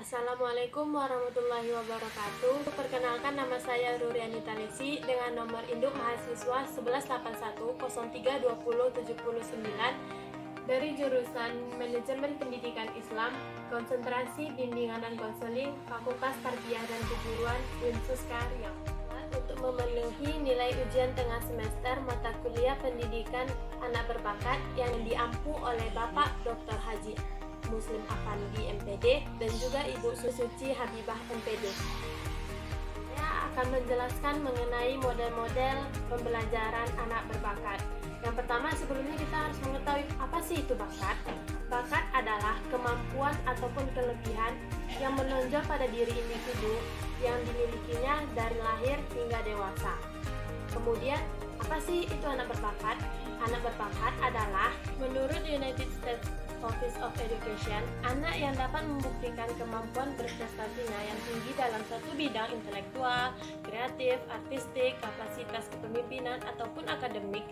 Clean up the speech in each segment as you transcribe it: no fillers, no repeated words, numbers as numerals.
Assalamualaikum warahmatullahi wabarakatuh. Perkenalkan, nama saya Ruri Anita Lisi dengan nomor induk mahasiswa 1181032079 dari jurusan Manajemen Pendidikan Islam, Konsentrasi Bimbingan dan Konseling, Fakultas Tarbiyah dan Keguruan, Unsuska Riau. Untuk memenuhi nilai ujian tengah semester mata kuliah pendidikan anak berbakat yang diampu oleh Bapak Dr. Haji Muslim Afandi MPD dan juga Ibu Suci Habibah MPD. Saya akan menjelaskan mengenai model-model pembelajaran anak berbakat. Yang pertama, sebelumnya kita harus mengetahui apa sih itu bakat. Bakat adalah kemampuan ataupun kelebihan yang menonjol pada diri individu yang dimilikinya dari lahir hingga dewasa. Kemudian, apa sih itu anak berbakat? Anak berbakat adalah, menurut United States Office of Education, anak yang dapat membuktikan kemampuan berprestasinya yang tinggi dalam suatu bidang intelektual, kreatif, artistik, kapasitas kepemimpinan, ataupun akademik,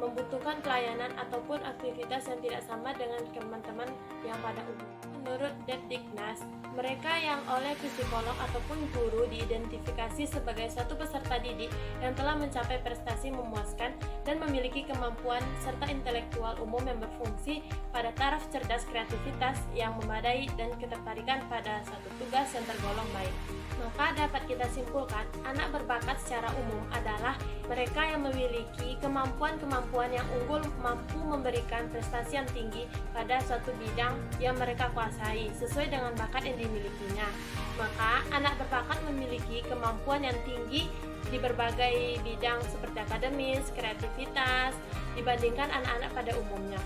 membutuhkan pelayanan ataupun aktivitas yang tidak sama dengan teman-teman yang pada umumnya. Menurut Depdiknas, mereka yang oleh psikolog ataupun guru diidentifikasi sebagai suatu peserta didik yang telah mencapai prestasi memuaskan dan memiliki kemampuan serta intelektual umum yang berfungsi pada taraf cerdas, kreativitas yang memadai, dan ketertarikan pada satu tugas yang tergolong baik. Maka dapat kita simpulkan, anak berbakat secara umum adalah mereka yang memiliki kemampuan-kemampuan yang unggul, mampu memberikan prestasi yang tinggi pada suatu bidang yang mereka kuasai sesuai dengan bakat yang dimilikinya. Maka anak berbakat memiliki kemampuan yang tinggi di berbagai bidang seperti akademis, kreativitas dibandingkan anak-anak pada umumnya.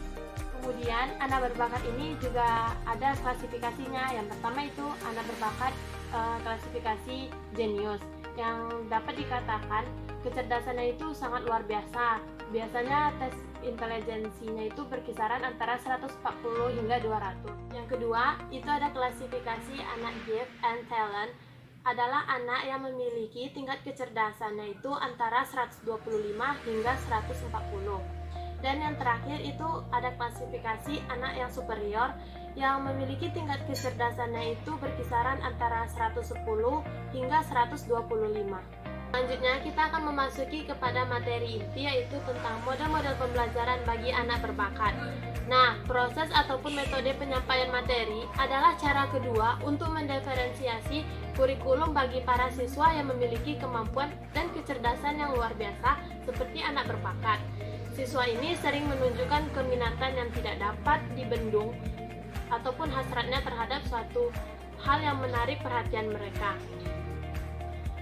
Kemudian anak berbakat ini juga ada klasifikasinya. Yang pertama itu anak berbakat klasifikasi jenius, yang dapat dikatakan kecerdasannya itu sangat luar biasa. Biasanya tes intelijensinya itu berkisaran antara 140 hingga 200. Yang kedua, itu ada klasifikasi anak gift and talent, adalah anak yang memiliki tingkat kecerdasannya itu antara 125 hingga 140. Dan yang terakhir itu ada klasifikasi anak yang superior, yang memiliki tingkat kecerdasannya itu berkisaran antara 110 hingga 125. Selanjutnya kita akan memasuki kepada materi inti, yaitu tentang model-model pembelajaran bagi anak berbakat. Nah, proses ataupun metode penyampaian materi adalah cara kedua untuk mendiferensiasi kurikulum bagi para siswa yang memiliki kemampuan dan kecerdasan yang luar biasa seperti anak berbakat. Siswa ini sering menunjukkan keminatan yang tidak dapat dibendung ataupun hasratnya terhadap suatu hal yang menarik perhatian mereka.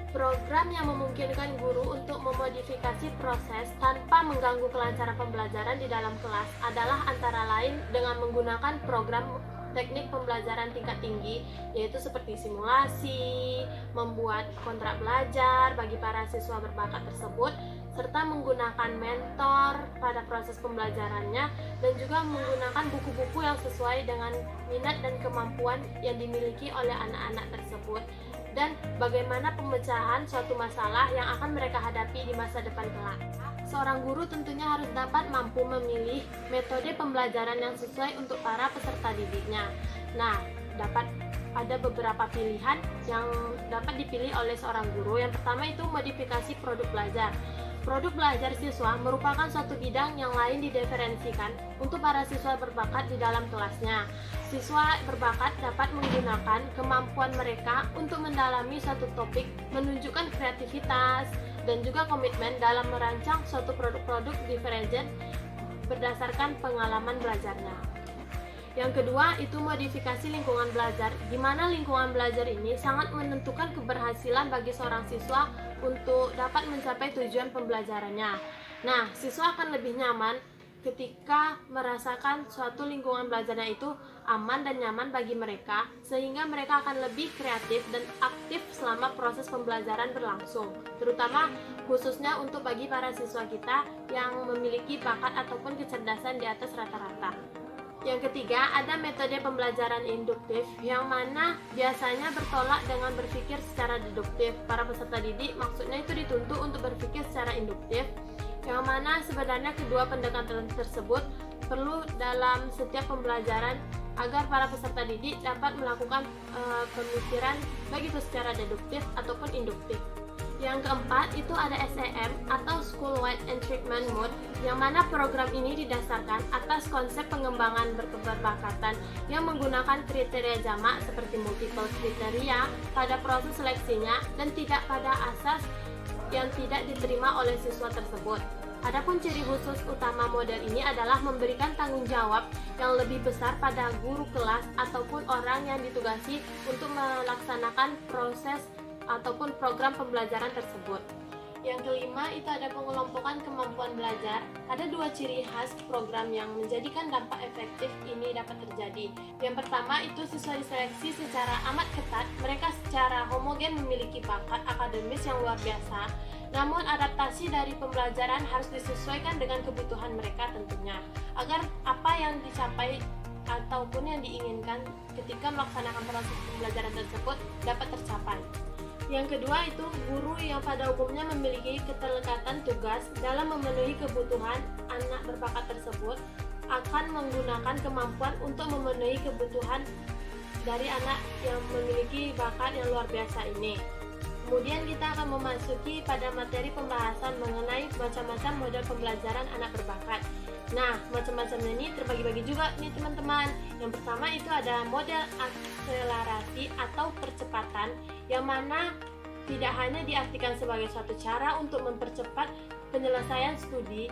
Program yang memungkinkan guru untuk memodifikasi proses tanpa mengganggu kelancaran pembelajaran di dalam kelas adalah antara lain dengan menggunakan program teknik pembelajaran tingkat tinggi, yaitu seperti simulasi, membuat kontrak belajar bagi para siswa berbakat tersebut, serta menggunakan mentor pada proses pembelajarannya, dan juga menggunakan buku-buku yang sesuai dengan minat dan kemampuan yang dimiliki oleh anak-anak tersebut, dan bagaimana pemecahan suatu masalah yang akan mereka hadapi di masa depan kelak. Seorang guru tentunya harus dapat mampu memilih metode pembelajaran yang sesuai untuk para peserta didiknya. Nah, dapat ada beberapa pilihan yang dapat dipilih oleh seorang guru. Yang pertama itu modifikasi produk belajar. Produk belajar siswa merupakan suatu bidang yang lain didiferensikan untuk para siswa berbakat di dalam kelasnya. Siswa berbakat dapat menggunakan kemampuan mereka untuk mendalami suatu topik, menunjukkan kreativitas, dan juga komitmen dalam merancang suatu produk-produk diferensiat berdasarkan pengalaman belajarnya. Yang kedua itu modifikasi lingkungan belajar, di mana lingkungan belajar ini sangat menentukan keberhasilan bagi seorang siswa untuk dapat mencapai tujuan pembelajarannya. Nah, siswa akan lebih nyaman ketika merasakan suatu lingkungan belajarnya itu aman dan nyaman bagi mereka, sehingga mereka akan lebih kreatif dan aktif selama proses pembelajaran berlangsung, terutama khususnya untuk bagi para siswa kita yang memiliki bakat ataupun kecerdasan di atas rata-rata. Yang ketiga, ada metode pembelajaran induktif, yang mana biasanya bertolak dengan berpikir secara deduktif. Para peserta didik maksudnya itu dituntut untuk berpikir secara induktif, yang mana sebenarnya kedua pendekatan tersebut perlu dalam setiap pembelajaran agar para peserta didik dapat melakukan pemikiran baik itu secara deduktif ataupun induktif. Yang keempat itu ada SEM atau School-Wide Enrichment Mode, yang mana program ini didasarkan atas konsep pengembangan berkeberbakat yang menggunakan kriteria jamak seperti multiple kriteria pada proses seleksinya dan tidak pada asas yang tidak diterima oleh siswa tersebut. Adapun ciri khusus utama model ini adalah memberikan tanggung jawab yang lebih besar pada guru kelas ataupun orang yang ditugasi untuk melaksanakan proses ataupun program pembelajaran tersebut. Yang kelima itu ada pengelompokan kemampuan belajar. Ada dua ciri khas program yang menjadikan dampak efektif ini dapat terjadi. Yang pertama itu siswa diseleksi secara amat ketat. Mereka secara homogen memiliki bakat akademis yang luar biasa. Namun adaptasi dari pembelajaran harus disesuaikan dengan kebutuhan mereka tentunya, agar apa yang dicapai ataupun yang diinginkan ketika melaksanakan proses pembelajaran tersebut dapat tercapai. Yang kedua itu guru yang pada umumnya memiliki keterlekatan tugas dalam memenuhi kebutuhan anak berbakat tersebut akan menggunakan kemampuan untuk memenuhi kebutuhan dari anak yang memiliki bakat yang luar biasa ini. Kemudian kita akan memasuki pada materi pembahasan mengenai macam-macam model pembelajaran anak berbakat. Nah, macam-macamnya ini terbagi-bagi juga nih teman-teman. Yang pertama itu ada model akselerasi atau percepatan, yang mana tidak hanya diartikan sebagai suatu cara untuk mempercepat penyelesaian studi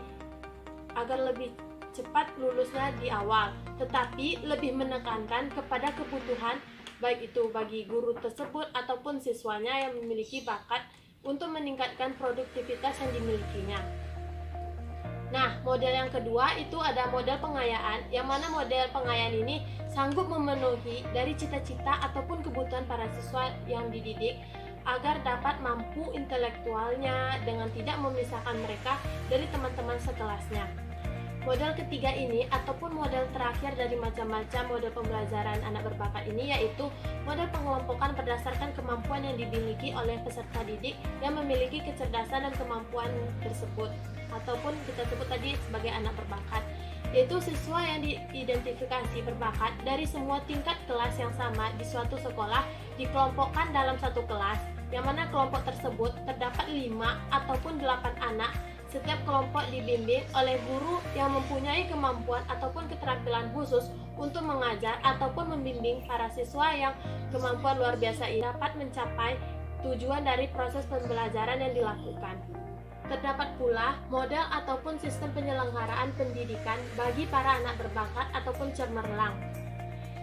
agar lebih cepat lulusnya di awal, tetapi lebih menekankan kepada kebutuhan baik itu bagi guru tersebut ataupun siswanya yang memiliki bakat untuk meningkatkan produktivitas yang dimilikinya. Nah, model yang kedua itu ada model pengayaan, yang mana model pengayaan ini sanggup memenuhi dari cita-cita ataupun kebutuhan para siswa yang dididik agar dapat mampu intelektualnya dengan tidak memisahkan mereka dari teman-teman sekelasnya. Model ketiga ini ataupun model terakhir dari macam-macam model pembelajaran anak berbakat ini yaitu model pengelompokan berdasarkan kemampuan yang dimiliki oleh peserta didik yang memiliki kecerdasan dan kemampuan tersebut, ataupun kita sebut tadi sebagai anak berbakat, yaitu siswa yang diidentifikasi berbakat dari semua tingkat kelas yang sama di suatu sekolah dikelompokkan dalam satu kelas, yang mana kelompok tersebut terdapat 5 ataupun 8 anak. Setiap kelompok dibimbing oleh guru yang mempunyai kemampuan ataupun keterampilan khusus untuk mengajar ataupun membimbing para siswa yang kemampuan luar biasa ini dapat mencapai tujuan dari proses pembelajaran yang dilakukan. Terdapat pula model ataupun sistem penyelenggaraan pendidikan bagi para anak berbakat ataupun cemerlang.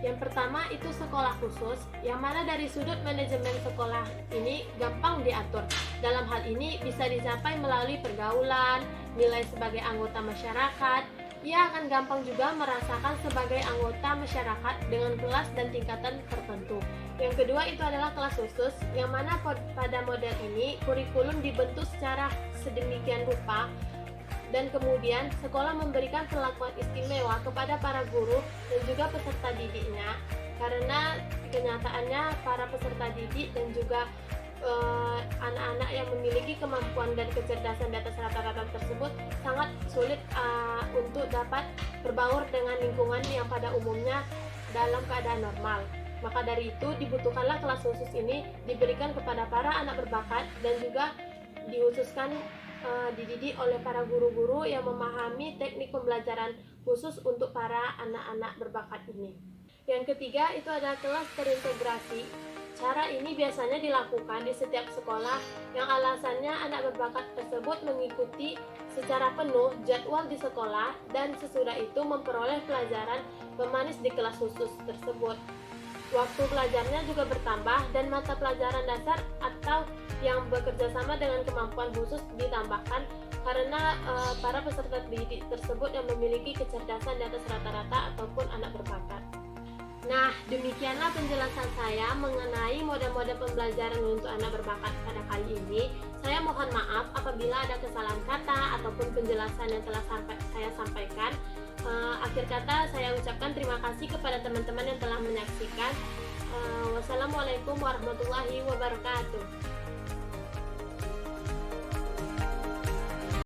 Yang pertama itu sekolah khusus, yang mana dari sudut manajemen sekolah ini gampang diatur. Dalam hal ini bisa dicapai melalui pergaulan, nilai sebagai anggota masyarakat. Ia akan gampang juga merasakan sebagai anggota masyarakat dengan kelas dan tingkatan tertentu. Yang kedua itu adalah kelas khusus, yang mana pada model ini kurikulum dibentuk secara sedemikian rupa dan kemudian sekolah memberikan perlakuan istimewa kepada para guru dan juga peserta didiknya, karena kenyataannya para peserta didik dan juga anak-anak yang memiliki kemampuan dan kecerdasan di atas rata-rata tersebut sangat sulit untuk dapat berbaur dengan lingkungan yang pada umumnya dalam keadaan normal. Maka dari itu dibutuhkanlah kelas khusus ini diberikan kepada para anak berbakat dan juga dikhususkan dididik oleh para guru-guru yang memahami teknik pembelajaran khusus untuk para anak-anak berbakat ini. Yang ketiga itu ada kelas terintegrasi. Cara ini biasanya dilakukan di setiap sekolah yang alasannya anak berbakat tersebut mengikuti secara penuh jadwal di sekolah dan sesudah itu memperoleh pelajaran pemanis di kelas khusus tersebut. Waktu belajarnya juga bertambah dan mata pelajaran dasar atau yang bekerja sama dengan kemampuan khusus ditambahkan karena para peserta didik tersebut yang memiliki kecerdasan di atas rata-rata ataupun anak berbakat. Nah, demikianlah penjelasan saya mengenai model-model pembelajaran untuk anak berbakat pada kali ini. Saya mohon maaf apabila ada kesalahan kata ataupun penjelasan yang telah saya sampaikan. Akhir kata saya ucapkan terima kasih kepada teman-teman yang telah menyaksikan. Wassalamualaikum warahmatullahi wabarakatuh.